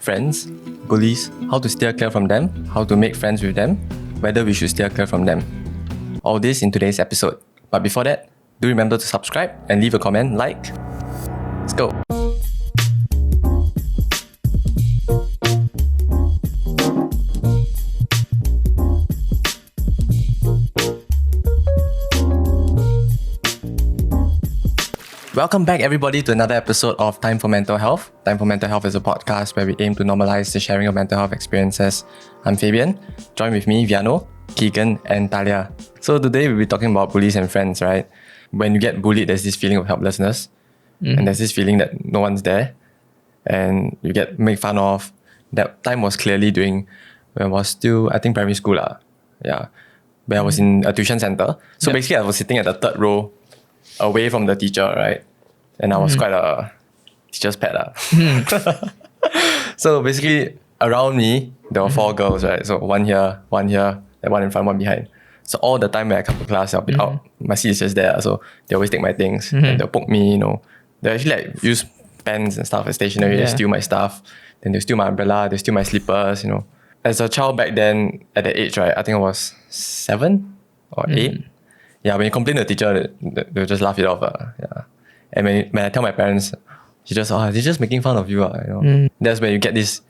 friends, bullies, how to steer clear from them, how to make friends with them, whether we should steer clear from them. All this in today's episode. But before that, do remember to subscribe and leave a comment, like. Let's go. Welcome back, everybody, to another episode of Time for Mental Health. Time for Mental Health is a podcast where we aim to normalize the sharing of mental health experiences. I'm Fabian. Join with me, Viaano, Keegan, and Talya. So today we'll be talking about bullies and friends, right? When you get bullied, there's this feeling of helplessness. And there's this feeling that no one's there. And you get made fun of. That time was clearly during when I was still, I think, primary school. Yeah. Where I was in a tuition center. So basically I was sitting at the third row away from the teacher, right? And I was quite a teacher's pet. So basically, around me, there were four girls, right? So one here, and one in front, one behind. So all the time when I come to class, I'll be out. My seat is just there. So they always take my things and they'll poke me, They actually use pens and stuff as stationery. They steal my stuff. Then they'll steal my umbrella. They steal my slippers, As a child back then, at that age, right? I think I was 7 or 8. Yeah, when you complain to the teacher, they'll just laugh it off. Yeah. And when I tell my parents, they're just making fun of you. That's when you get this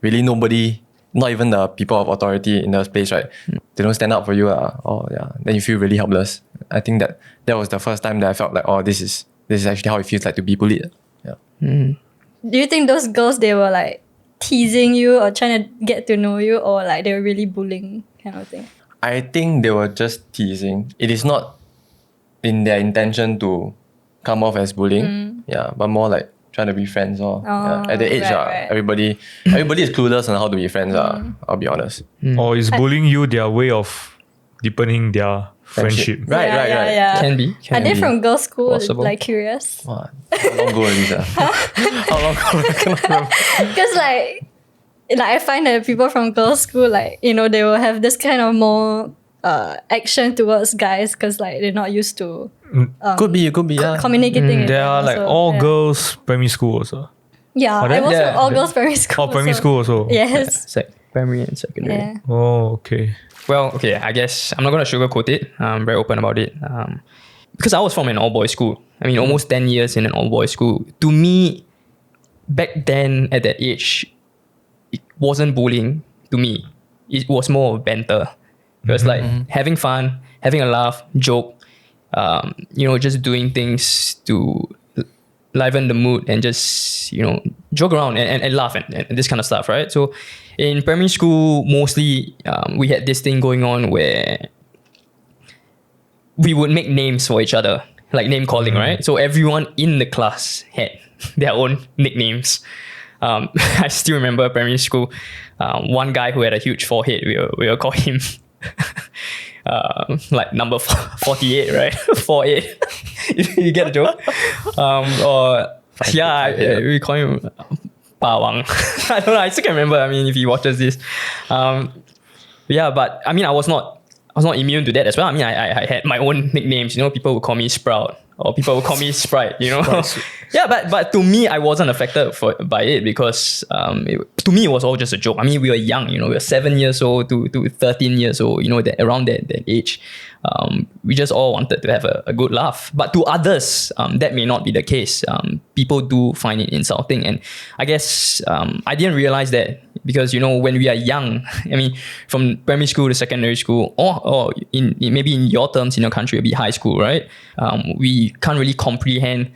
really nobody, not even the people of authority in the place, right? They don't stand up for you. Then you feel really helpless. I think that was the first time that I felt like, this is actually how it feels like to be bullied. Yeah. Do you think those girls, they were like teasing you or trying to get to know you, or like they were really bullying kind of thing? I think they were just teasing. It is not in their intention to come off as bullying, but more like trying to be friends. At the age, right. everybody is clueless on how to be friends. I'll be honest. Or is bullying you their way of deepening their friendship? Right. Yeah. Can be. Are they from girls' school? Possible. Like curious? Wow. How long ago, Lisa? How long ago? I cannot remember. Because like I find that people from girls' school, they will have this kind of more action towards guys because like they're not used to could be, yeah. communicating. with There them are like also. all girls primary school also. Yeah, Oh, I that- was yeah, all girls primary school. Or primary school also. Yes. Primary and secondary. Yeah. Oh, okay. Well, okay, I guess I'm not going to sugarcoat it. I'm very open about it. Because I was from an all-boys school. I mean, almost 10 years in an all-boys school. To me, back then at that age, it wasn't bullying to me. It was more of banter. It was like having fun, having a laugh, joke, just doing things to liven the mood and just, joke around and laugh and this kind of stuff, right? So in primary school, mostly we had this thing going on where we would make names for each other, like name calling, right? So everyone in the class had their own nicknames. I still remember primary school, one guy who had a huge forehead, we will call him like number 48, right? 48. You get the joke? We call him Bawang. I don't know, I still can remember, if he watches this. But I was not immune to that as well. I had my own nicknames, people would call me Sprout. Or people would call me Sprite, Yeah, but to me, I wasn't affected by it because to me, it was all just a joke. We were young, we were 7 years old to 13 years old, around that age. We just all wanted to have a good laugh. But to others, that may not be the case. People do find it insulting. And I guess I didn't realize that because, when we are young, from primary school to secondary school, or maybe in your terms in your country, it'll be high school, right? We can't really comprehend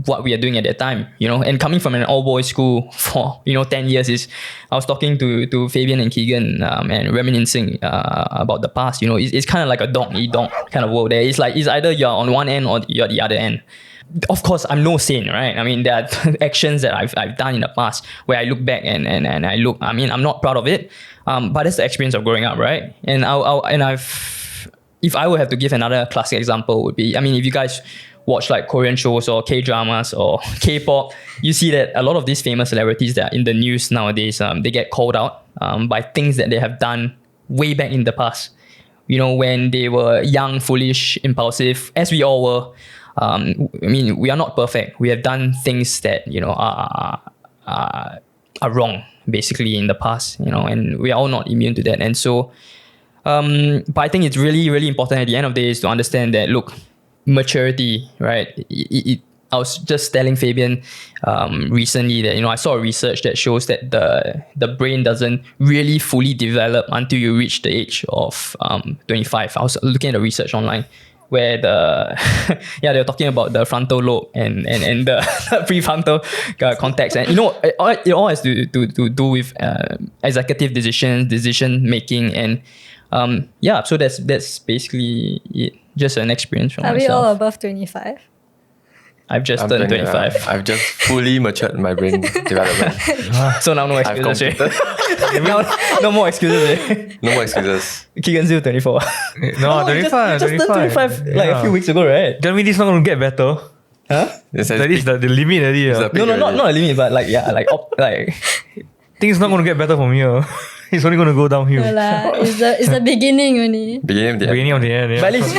what we are doing at that time, and coming from an all-boys school for 10 years I was talking to Fabian and Keegan and reminiscing about the past. It's kind of like a dog-eat-dog kind of world there. It's like it's either you're on one end or you're the other end. Of course, I'm no saint, right? There are actions that I've done in the past where I look back and I look. I'm not proud of it, but that's the experience of growing up, right? And if I would have to give another classic example, would be if you guys watch like Korean shows or K-dramas or K-pop, you see that a lot of these famous celebrities that are in the news nowadays, they get called out by things that they have done way back in the past. When they were young, foolish, impulsive, as we all were. We are not perfect. We have done things that are are wrong, basically, in the past, and we are all not immune to that. And so, but I think it's really, really important at the end of the day is to understand that, look, maturity, right? I was just telling Fabian recently that, I saw a research that shows that the brain doesn't really fully develop until you reach the age of 25. I was looking at the research online where they were talking about the frontal lobe and the prefrontal cortex. And, it all has to do with executive decision making. And so that's basically it. Just an experience from Are myself. we all above 25? I've just turned 25. I've just fully matured my brain development. So now no I've excuses. completed. No more excuses. No more excuses. Keegan's still 24. No, 25. Just turned 25 like a few weeks ago, right? Tell me this not going to get better. Huh? That is the limit already. Not a limit, but like Things not going to get better from here. It's only going to go downhill. No lah, it's the beginning only. Beginning of the end, yeah. But at least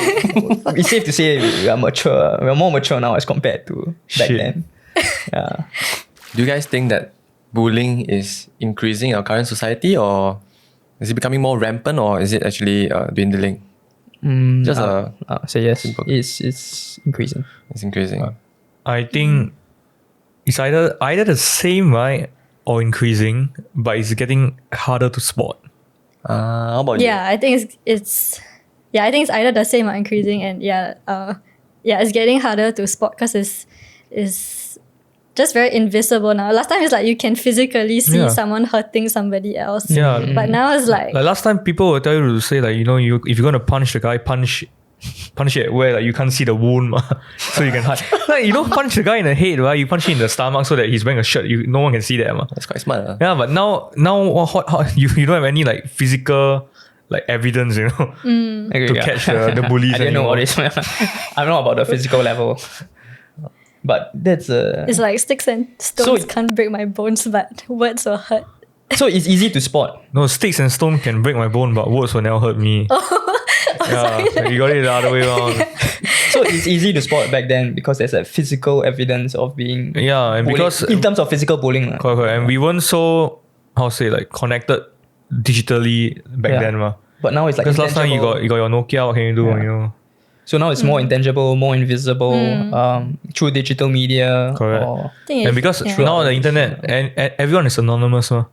it's safe to say we are mature. We are more mature now as compared to back Shit. then. Yeah. Do you guys think that bullying is increasing in our current society, or is it becoming more rampant, or is it actually dwindling? Just say yes. simple- It's increasing. It's increasing. I think it's either the same, right, or increasing, but it's getting harder to spot. How about you? Yeah, I think it's either the same or increasing, and it's getting harder to spot because it's just very invisible now. Last time it's like you can physically see someone hurting somebody else. Yeah. But now it's like Last time people would tell you to say like, if you're gonna punch the guy, punch it where like you can't see the wound, ma. So you can hide. Like, you don't punch the guy in the head, right? You punch him in the stomach so that he's wearing a shirt. No one can see that, ma. That's quite smart. Yeah, but now you don't have any like physical like evidence, to catch the bullies. I didn't know all anymore. this. I don't know about the physical level. But that's it's like sticks and stones can't break my bones, but words will hurt. so it's easy to spot. No, sticks and stone can break my bone, but words will never hurt me. Yeah, you got it the other way around. So it's easy to spot back then because there's a physical evidence of being Yeah, and bullied, because in terms of physical bullying. correct, and we weren't so connected digitally back then, ma. But now it's like Because last time you got intangible. your Nokia, what can you do? Yeah. So now it's more intangible, more invisible, through digital media. Correct. Think And because now on the internet and everyone is anonymous, ma.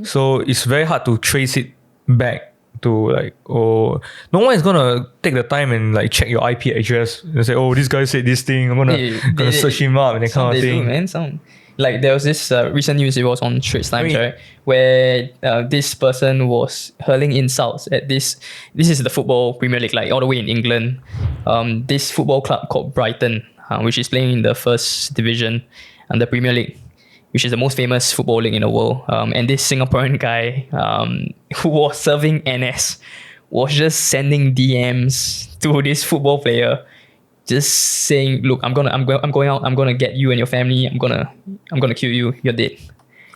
So it's very hard to trace it back to like, no one is gonna take the time and like check your IP address and say, this guy said this thing, I'm gonna search him up and that kind of thing. Do, man. Like there was this recent news, it was on Straits Times, right? Where this person was hurling insults at this is the football Premier League, like all the way in England. This football club called Brighton, which is playing in the first division and the Premier League, which is the most famous football league in the world. And this Singaporean guy who was serving NS was just sending DMs to this football player, just saying, "Look, I'm going out. I'm gonna get you and your family. I'm gonna kill you. You're dead."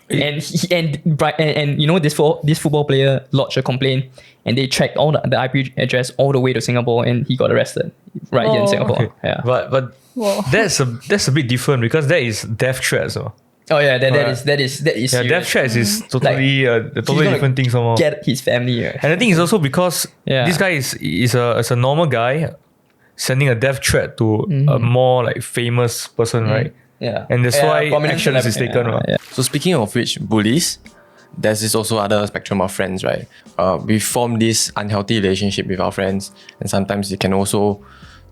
And this football player lodged a complaint, and they tracked all the IP address all the way to Singapore, and he got arrested right here in Singapore. Okay. Yeah. But Whoa. that's a bit different because that is death threats. So. Oh yeah, that is. Yeah, serious. death threats is totally a He's totally gonna different thing somehow. Get his family. Right? And the thing is also because this guy is a normal guy sending a death threat to a more like famous person, right? Yeah. And that's why prominent actions is taken. yeah. So speaking of which, bullies, there's this also other spectrum of friends, right? We form this unhealthy relationship with our friends, and sometimes it can also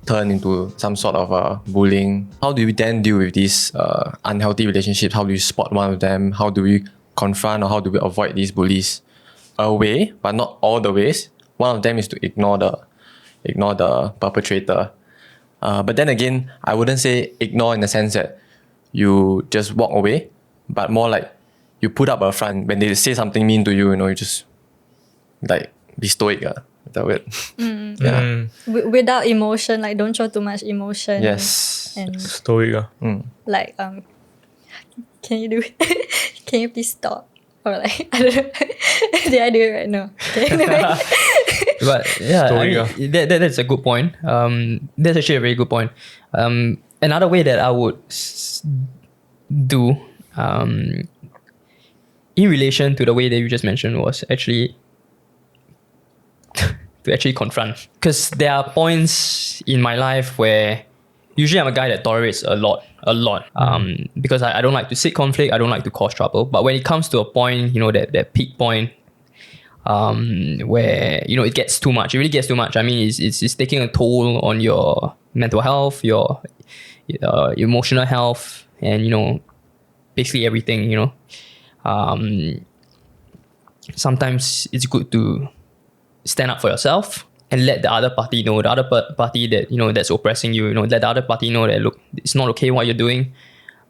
turn into some sort of bullying. How do we then deal with these unhealthy relationships? How do we spot one of them? How do we confront or how do we avoid these bullies? A way, but not all the ways. One of them is to ignore the perpetrator. But then again, I wouldn't say ignore in the sense that you just walk away, but more like you put up a front. When they say something mean to you, you just like be stoic. Is that weird? Yeah. Without emotion, like don't show too much emotion. Yes. And Stoic. like can you do it? Can you please stop? Or like I don't know. Did I do it right now? Okay, anyway. But yeah, Story, that's a good point. That's actually a very good point. Another way that I would do in relation to the way that you just mentioned was actually to actually confront. Because there are points in my life where usually I'm a guy that tolerates a lot. Because I don't like to seek conflict, I don't like to cause trouble. But when it comes to a point, that peak point, where it gets too much. It really gets too much. I mean, it's taking a toll on your mental health, your emotional health, and basically everything. Sometimes it's good to stand up for yourself and let the other party know, the other party that that's oppressing you. Let the other party know that, look, it's not okay what you're doing.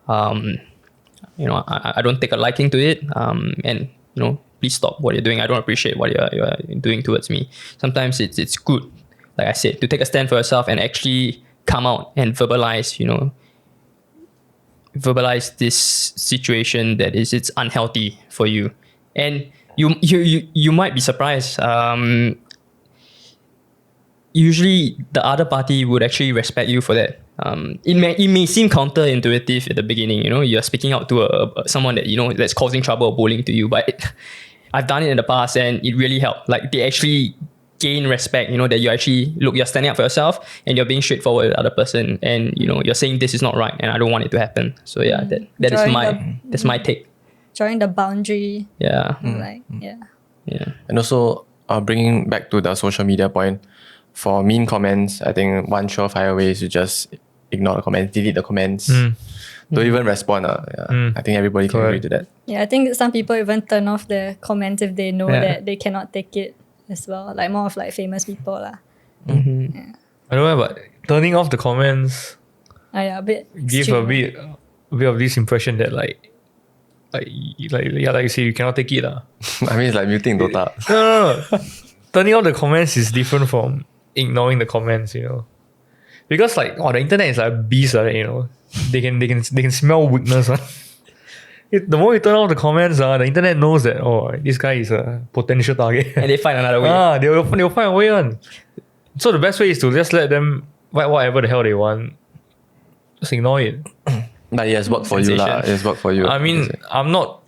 I don't take a liking to it. And please stop what you're doing. I don't appreciate what you're doing towards me. Sometimes it's good, like I said, to take a stand for yourself and actually come out and verbalize this situation that it's unhealthy for you. And you might be surprised. Usually the other party would actually respect you for that. It may seem counterintuitive at the beginning. You're speaking out to someone that that's causing trouble or bullying to you, but I've done it in the past and it really helped. Like, they actually gain respect, that you actually, look, you're standing up for yourself and you're being straightforward with the other person, and you're saying this is not right and I don't want it to happen. So yeah, that's my take. Drawing the boundary. Yeah. Yeah. And also, bringing back to the social media point, for mean comments, I think one surefire way is to just ignore the comments, delete the comments. Don't even respond. I think everybody can agree to that. Yeah, I think some people even turn off the comments if they know that they cannot take it as well. Like, more of like famous people lah. I don't know, but turning off the comments a bit give extreme. a bit of this impression that like you say, you cannot take it lah. I mean, it's like muting Dota. No. Turning off the comments is different from ignoring the comments, because like the internet is like a beast, they can smell weakness. The more you turn off the comments, the internet knows that this guy is a potential target, And they find another way. They'll find a way on. So the best way is to just let them write whatever the hell they want. Just ignore it. But it has worked for you lah. It has worked for you. I mean, I'm not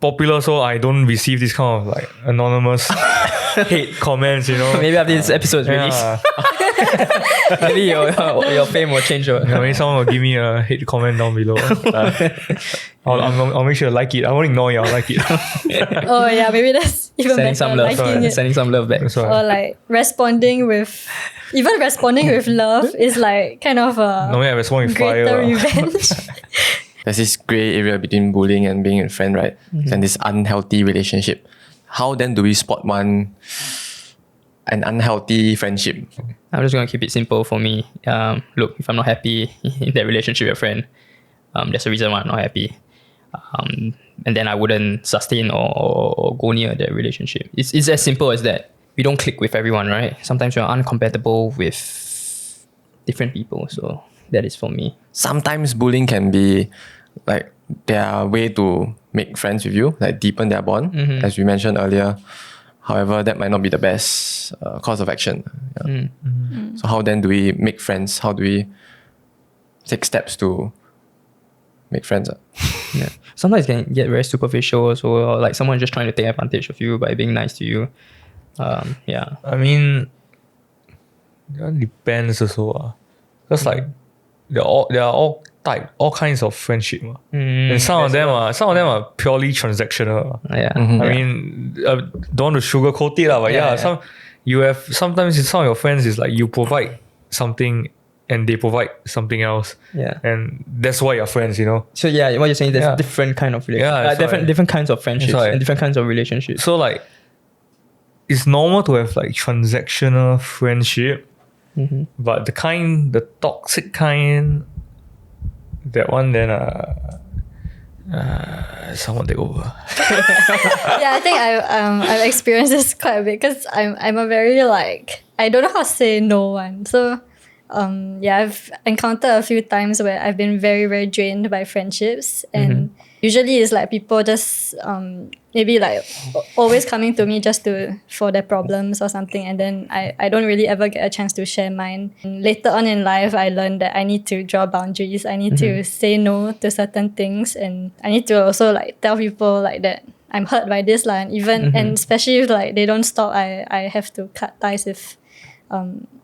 popular, so I don't receive this kind of like anonymous hate comments, Maybe after this episode's released, maybe your fame will change. Maybe someone will give me a hate comment down below. I'll make sure to like it. I won't ignore you. I'll like it. Oh yeah, maybe that's even Sending better. some love. Liking it. Sending some love back. That's right. Or like responding with love is like kind of a Normally I respond with greater fire. revenge. There's this grey area between bullying and being a friend, right? And this unhealthy relationship. How then do we spot an unhealthy friendship? I'm just gonna keep it simple for me. Look, if I'm not happy in that relationship with a friend, there's a reason why I'm not happy. And then I wouldn't sustain or go near that relationship. It's as simple as that. We don't click with everyone, right? Sometimes you're uncompatible with different people. So that is for me. Sometimes bullying can be like their way to make friends with you, like deepen their bond, as we mentioned earlier. However, that might not be the best course of action. Yeah. So how then do we make friends? How do we take steps to make friends? Yeah. Sometimes it can get very superficial, or like someone just trying to take advantage of you by being nice to you. Yeah. I mean, that depends also. Because like there are all kinds of friendship. And some of them are purely transactional. Yeah. I mean, don't want to sugarcoat it, but sometimes some of your friends is like you provide something and they provide something else. Yeah. And that's why you're friends, So yeah, what you're saying, there's different kind of different kinds of friendships and different kinds of relationships. So like, it's normal to have like transactional friendship, but the toxic kind, that one then someone take over. Yeah, I think I've experienced this quite a bit because I'm a very like, I don't know how to say no one. So I've encountered a few times where I've been very, very drained by friendships, and usually it's like people just maybe like always coming to me just for their problems or something, and then I don't really ever get a chance to share mine. And later on in life, I learned that I need to draw boundaries. I need to say no to certain things, and I need to also like tell people like that I'm hurt by this and even and especially if like they don't stop, I have to cut ties with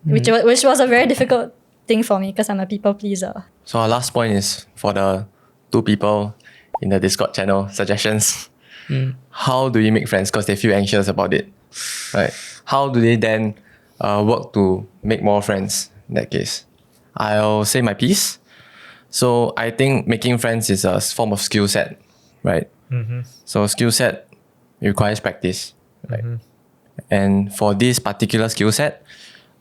which was a very difficult thing for me because I'm a people pleaser. So our last point is for the 2 people in the Discord channel, suggestions. How do you make friends? Because they feel anxious about it, right? How do they then work to make more friends in that case? I'll say my piece. So I think making friends is a form of skill set, right? So skill set requires practice, right? And for this particular skill set,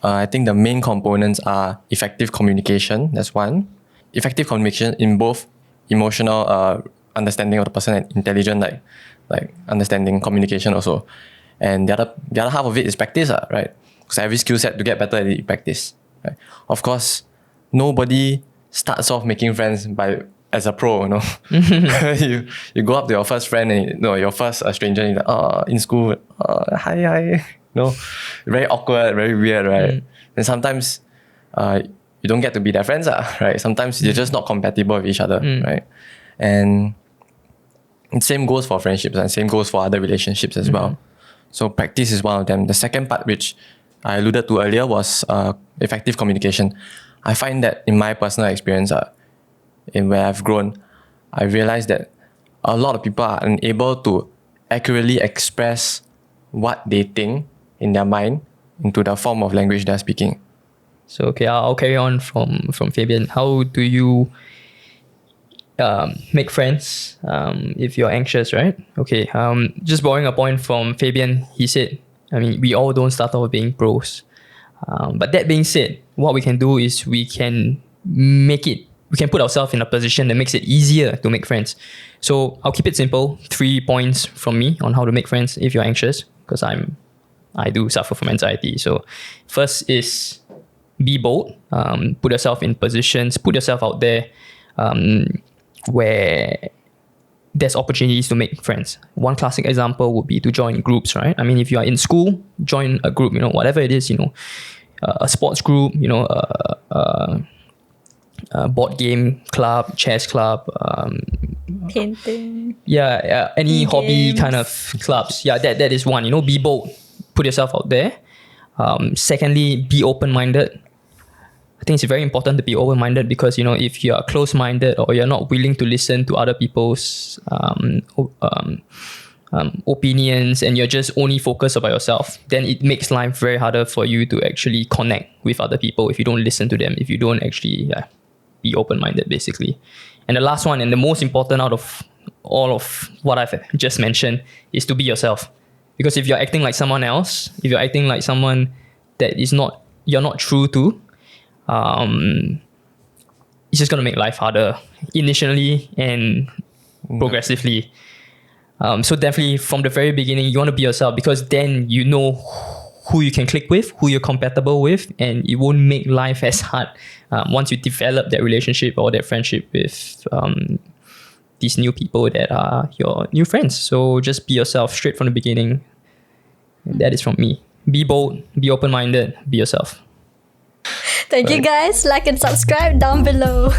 I think the main components are effective communication. That's one. Effective communication in both emotional understanding of the person and intelligent like understanding communication also. And the other half of it is practice, right? Because every skill set to get better at it, practice. Right? Of course, nobody starts off making friends as a pro, you know. you go up to your first friend and your first stranger, and you're like, in school, hi. No, very awkward, very weird, right? And sometimes you don't get to be their friends, right? Sometimes you're just not compatible with each other, right? And same goes for friendships and same goes for other relationships as well. So practice is one of them. The second part, which I alluded to earlier, was effective communication. I find that in my personal experience, in where I've grown, I realized that a lot of people are unable to accurately express what they think in their mind into the form of language they're speaking. So okay, I'll carry on from Fabian. How do you make friends if you're anxious, right? Okay, just borrowing a point from Fabian, he said, I mean, we all don't start off being pros. But that being said, what we can do is we can put ourselves in a position that makes it easier to make friends. So I'll keep it simple. 3 points from me on how to make friends if you're anxious, because I do suffer from anxiety. So first is be bold. Put yourself in positions, put yourself out there where there's opportunities to make friends. One classic example would be to join groups, right? I mean, if you are in school, join a group, whatever it is, a sports group, a board game club, chess club, Painting. Any hobby games. kind of clubs. Yeah, that is one. Be bold, put yourself out there. Secondly, be open-minded. I think it's very important to be open-minded because if you are close-minded or you're not willing to listen to other people's opinions and you're just only focused about yourself, then it makes life very harder for you to actually connect with other people if you don't listen to them, if you don't actually be open-minded, basically. And the last one, and the most important out of all of what I've just mentioned, is to be yourself. Because if you're acting like someone else, if you're acting like someone that you're not true to, it's just going to make life harder initially and progressively. So definitely from the very beginning, you want to be yourself because then you know who you can click with, who you're compatible with, and it won't make life as hard once you develop that relationship or that friendship with these new people that are your new friends. So just be yourself straight from the beginning. That is from me. Be bold, be open-minded, be yourself. Thank you guys. Like and subscribe down below.